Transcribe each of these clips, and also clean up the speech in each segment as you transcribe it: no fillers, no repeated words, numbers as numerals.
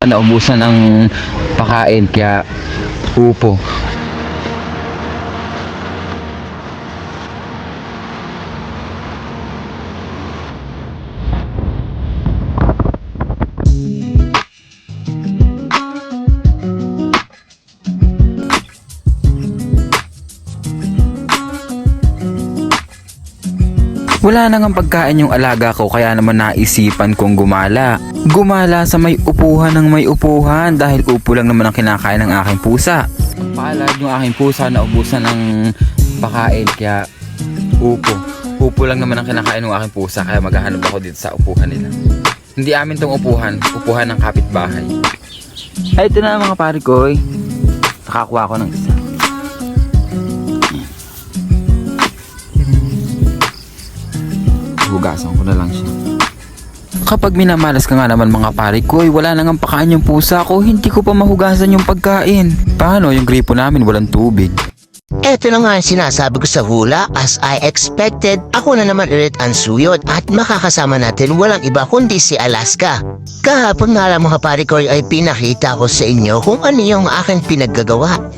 Naubusan ng pakain kaya upo. Wala nang ang pagkain yung alaga ko kaya naman naisipan kong gumala. Gumala sa may upuhan ng may upuhan dahil upo lang naman ang kinakain ng aking pusa. Palad yung aking pusa na ubusan ng pakain kaya upo. Upo lang naman ang kinakain ng aking pusa kaya maghahanap ako dito sa upuhan nila. Hindi amin tong upuhan, upuhan ng kapitbahay. Ay, ito na mga pare ko. Nakakuha ko ng isa. Hugasan ko na lang siya. Kapag minamalas ka nga naman mga pare ko, wala nang ang pakain yung pusa ko, hindi ko pa mahugasan yung pagkain. Paano yung gripo namin walang tubig? Eto na nga ang sinasabi ko sa hula, as I expected, ako na naman ulit ang suyod at makakasama natin walang iba kundi si Alaska. Kahapon nga lang mga pare ko ay pinakita ko sa inyo kung ano yung aking pinaggagawa.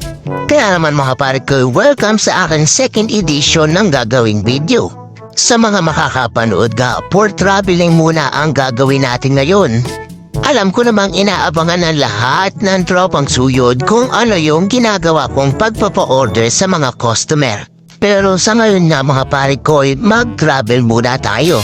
Kaya naman mga pare ko, welcome sa aking second edition ng gagawing video. Sa mga makakapanood ga, for traveling muna ang gagawin natin ngayon. Alam ko namang inaabangan ng lahat ng tropang suyod kung ano yung ginagawa kong pagpapa-order sa mga customer. Pero sa ngayon nga mga pare ko, mag-travel muna tayo.